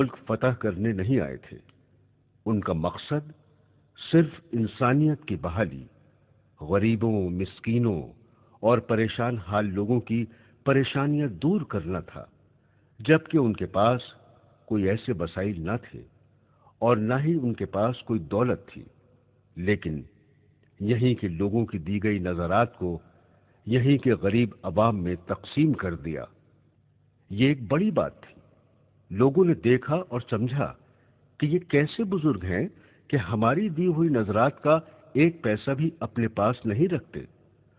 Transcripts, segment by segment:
ملک فتح کرنے نہیں آئے تھے۔ ان کا مقصد صرف انسانیت کی بحالی، غریبوں، مسکینوں اور پریشان حال لوگوں کی پریشانیاں دور کرنا تھا، جبکہ ان کے پاس کوئی ایسے وسائل نہ تھے اور نہ ہی ان کے پاس کوئی دولت تھی، لیکن یہیں کے لوگوں کی دی گئی نظرات کو یہیں کے غریب عوام میں تقسیم کر دیا۔ یہ ایک بڑی بات تھی۔ لوگوں نے دیکھا اور سمجھا کہ یہ کیسے بزرگ ہیں کہ ہماری دی ہوئی نظرات کا ایک پیسہ بھی اپنے پاس نہیں رکھتے،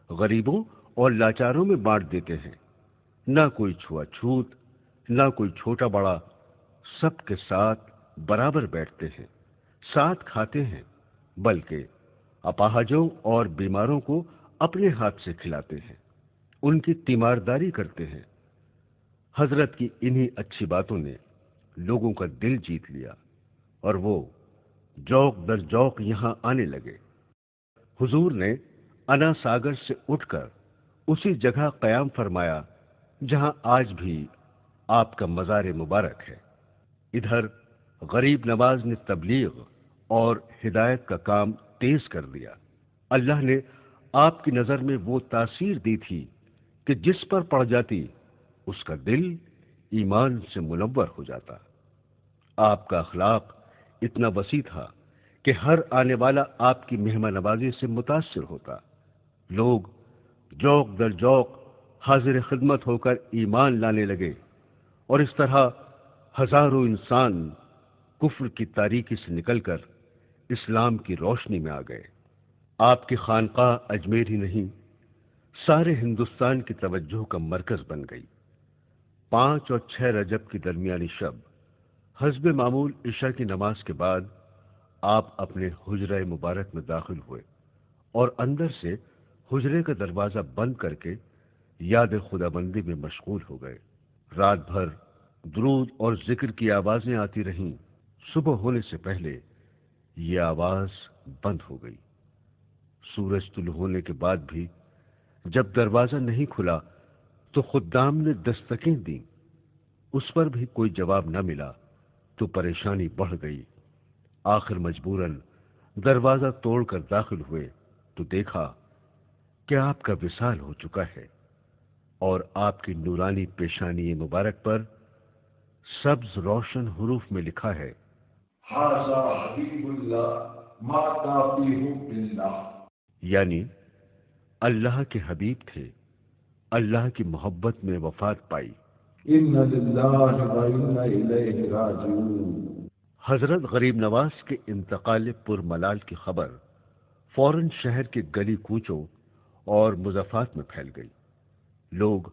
غریبوں اور لاچاروں میں بانٹ دیتے ہیں۔ نہ کوئی چھوا چھوت، نہ کوئی چھوٹا بڑا، سب کے ساتھ برابر بیٹھتے ہیں، ساتھ کھاتے ہیں، بلکہ اپاہجوں اور بیماروں کو اپنے ہاتھ سے کھلاتے ہیں، ان کی تیمارداری کرتے ہیں۔ حضرت کی انہی اچھی باتوں نے لوگوں کا دل جیت لیا اور وہ جوق در جوق یہاں آنے لگے۔ حضور نے انا ساگر سے اٹھ کر اسی جگہ قیام فرمایا جہاں آج بھی آپ کا مزار مبارک ہے۔ ادھر غریب نواز نے تبلیغ اور ہدایت کا کام تیز کر دیا۔ اللہ نے آپ کی نظر میں وہ تاثیر دی تھی کہ جس پر پڑ جاتی اس کا دل ایمان سے منور ہو جاتا۔ آپ کا اخلاق اتنا وسیع تھا کہ ہر آنے والا آپ کی مہمان نوازی سے متاثر ہوتا۔ لوگ جوق در جوق حاضر خدمت ہو کر ایمان لانے لگے اور اس طرح ہزاروں انسان کفر کی تاریکی سے نکل کر اسلام کی روشنی میں آ گئے۔ آپ کی خانقاہ اجمیر ہی نہیں، سارے ہندوستان کی توجہ کا مرکز بن گئی۔ 5 اور 6 رجب کی درمیانی شب حسب معمول عشاء کی نماز کے بعد آپ اپنے حجرہ مبارک میں داخل ہوئے اور اندر سے حجرے کا دروازہ بند کر کے یاد خدا بندی میں مشغول ہو گئے۔ رات بھر درود اور ذکر کی آوازیں آتی رہیں۔ صبح ہونے سے پہلے یہ آواز بند ہو گئی۔ سورج طلوع ہونے کے بعد بھی جب دروازہ نہیں کھلا تو خدام نے دستکیں دیں، اس پر بھی کوئی جواب نہ ملا تو پریشانی بڑھ گئی۔ آخر مجبوراً دروازہ توڑ کر داخل ہوئے تو دیکھا کہ آپ کا وصال ہو چکا ہے اور آپ کی نورانی پیشانی مبارک پر سبز روشن حروف میں لکھا ہے، ھذا حبیب اللہ مات فی حب اللہ، یعنی اللہ کے حبیب تھے، اللہ کی محبت میں وفات پائی۔ ان للہ و انا الیہ راجعون۔ حضرت غریب نواز کے انتقال پرملال کی خبر فوراً شہر کے گلی کوچوں اور مضافات میں پھیل گئی۔ لوگ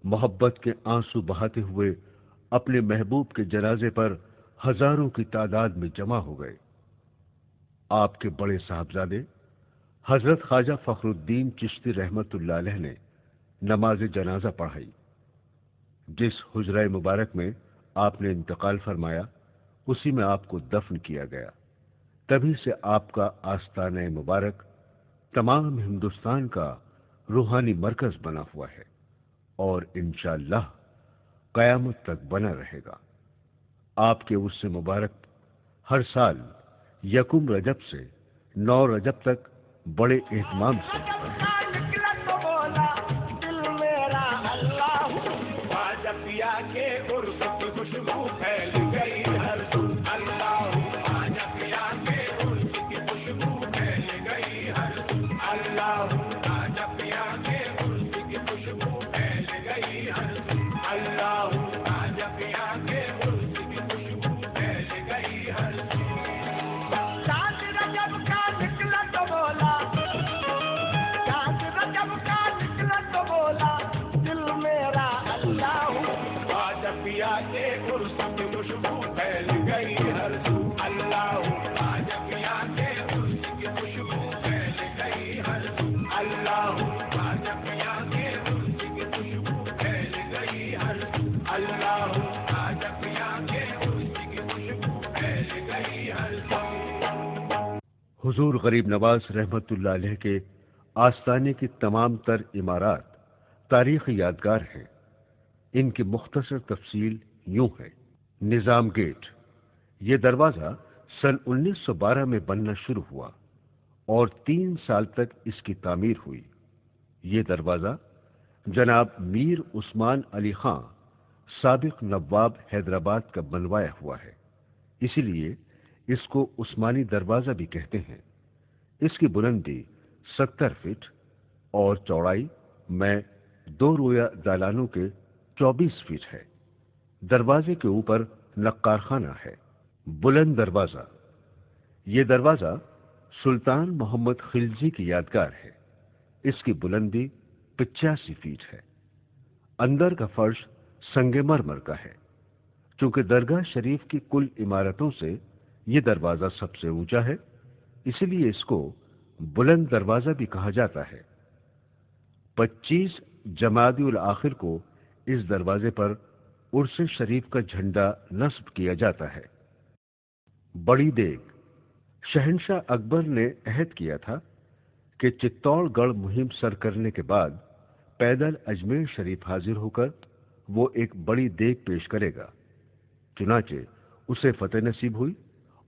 محبت کے آنسو بہاتے ہوئے اپنے محبوب کے جنازے پر ہزاروں کی تعداد میں جمع ہو گئے۔ آپ کے بڑے صاحبزادے حضرت خواجہ فخر الدین چشتی رحمت اللہ علیہ نے نماز جنازہ پڑھائی۔ جس حجرہ مبارک میں آپ نے انتقال فرمایا اسی میں آپ کو دفن کیا گیا۔ تبھی سے آپ کا آستانہ مبارک تمام ہندوستان کا روحانی مرکز بنا ہوا ہے اور انشاءاللہ قیامت تک بنا رہے گا۔ آپ کے اس سے مبارک ہر سال 1 رجب سے 9 رجب تک بڑے اہتمام سے ہوتا ہے۔ حضور غریب نواز رحمت اللہ علیہ کے آستانے کی تمام تر عمارات تاریخی یادگار ہیں۔ ان کی مختصر تفصیل یوں ہے۔ نظام گیٹ، یہ دروازہ سن 1912 میں بننا شروع ہوا اور 3 سال تک اس کی تعمیر ہوئی۔ یہ دروازہ جناب میر عثمان علی خان سابق نواب حیدرآباد کا بنوایا ہوا ہے، اسی لیے اس کو عثمانی دروازہ بھی کہتے ہیں۔ اس کی بلندی 70 فٹ اور چوڑائی میں 2 رویا دالانوں کے 24 فٹ ہے۔ دروازے کے اوپر نقار خانہ ہے۔ بلند دروازہ، یہ دروازہ سلطان محمد خلجی کی یادگار ہے۔ اس کی بلندی 85 فٹ ہے۔ اندر کا فرش سنگ مرمر کا ہے۔ چونکہ درگاہ شریف کی کل عمارتوں سے یہ دروازہ سب سے اونچا ہے، اسی لیے اس کو بلند دروازہ بھی کہا جاتا ہے۔ 25 جمادی الاخر کو اس دروازے پر عرس شریف کا جھنڈا نصب کیا جاتا ہے۔ بڑی دیگ، شہنشاہ اکبر نے عہد کیا تھا کہ چتور گڑھ مہم سر کرنے کے بعد پیدل اجمیر شریف حاضر ہو کر وہ ایک بڑی دیگ پیش کرے گا۔ چنانچہ اسے فتح نصیب ہوئی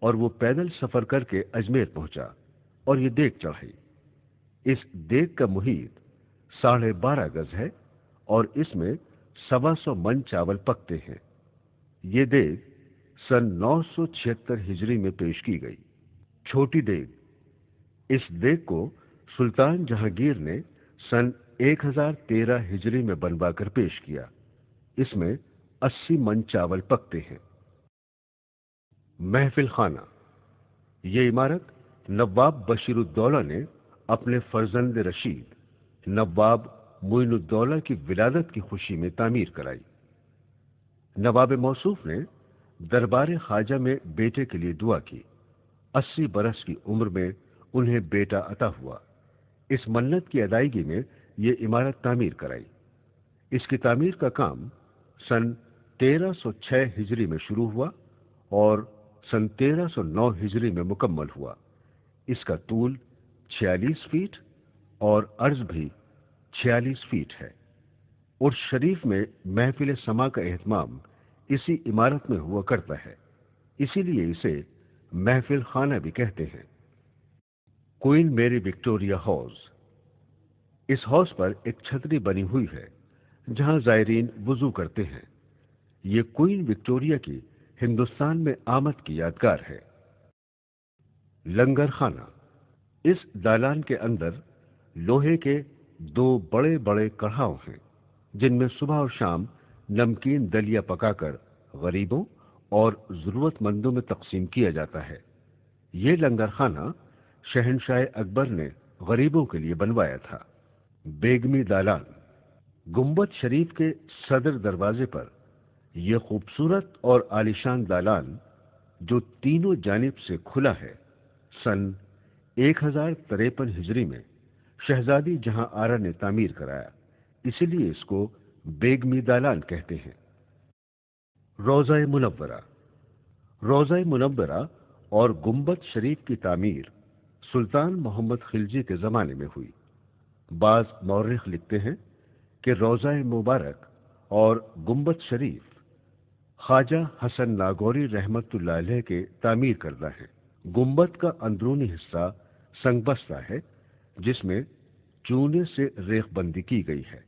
اور وہ پیدل سفر کر کے اجمیر پہنچا اور یہ دیگ چڑھائی۔ اس دیگ کا محیط 12.5 گز ہے اور اس میں 125 من چاول پکتے ہیں۔ یہ دیگ سن 976 ہجری میں پیش کی گئی۔ چھوٹی دیگ، اس دیگ کو سلطان جہانگیر نے سن 1013 ہجری میں بنوا کر پیش کیا۔ اس میں 80 من چاول پکتے ہیں۔ محفل خانہ، یہ عمارت نواب بشیر الدولہ نے اپنے فرزند رشید نواب معین الدولہ کی ولادت کی خوشی میں تعمیر کرائی۔ نواب موصوف نے دربار خواجہ میں بیٹے کے لیے دعا کی۔ 80 برس کی عمر میں انہیں بیٹا عطا ہوا۔ اس منت کی ادائیگی میں یہ عمارت تعمیر کرائی۔ اس کی تعمیر کا کام سن 1306 ہجری میں شروع ہوا اور سن 1309 ہجری میں مکمل ہوا۔ اس کا طول 46 فٹ اور عرض بھی 46 فٹ ہے۔ اور شریف میں محفل سما کا اہتمام اسی عمارت میں ہوا کرتا ہے، اسی لیے اسے محفل خانہ بھی کہتے ہیں۔ کوئین میری وکٹوریہ ہاؤس، اس ہاؤس پر ایک چھتری بنی ہوئی ہے جہاں زائرین وضو کرتے ہیں۔ یہ کوئین وکٹوریہ کی ہندوستان میں آمد کی یادگار ہے۔ لنگر خانہ، اس دالان کے اندر لوہے کے 2 بڑے بڑے کڑھاؤ ہیں جن میں صبح اور شام نمکین دلیا پکا کر غریبوں اور ضرورت مندوں میں تقسیم کیا جاتا ہے۔ یہ لنگر خانہ شہنشاہ اکبر نے غریبوں کے لیے بنوایا تھا۔ بیگمی دالان، گنبد شریف کے صدر دروازے پر یہ خوبصورت اور عالیشان دالان جو تینوں جانب سے کھلا ہے، سن 1053 ہجری میں شہزادی جہاں آرا نے تعمیر کرایا، اسی لیے اس کو بیگمی دالان کہتے ہیں۔ روضہ منورہ، روضہ منورہ اور گنبد شریف کی تعمیر سلطان محمد خلجی کے زمانے میں ہوئی۔ بعض مورخ لکھتے ہیں کہ روضہ مبارک اور گنبد شریف خواجہ حسن ناگوری رحمت اللہ علیہ کے تعمیر کردہ ہیں۔ گنبد کا اندرونی حصہ سنگ بستہ ہے جس میں چونے سے ریخ بندی کی گئی ہے۔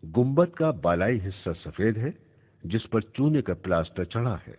گنبد کا بالائی حصہ سفید ہے جس پر چونے کا پلاسٹر چڑھا ہے۔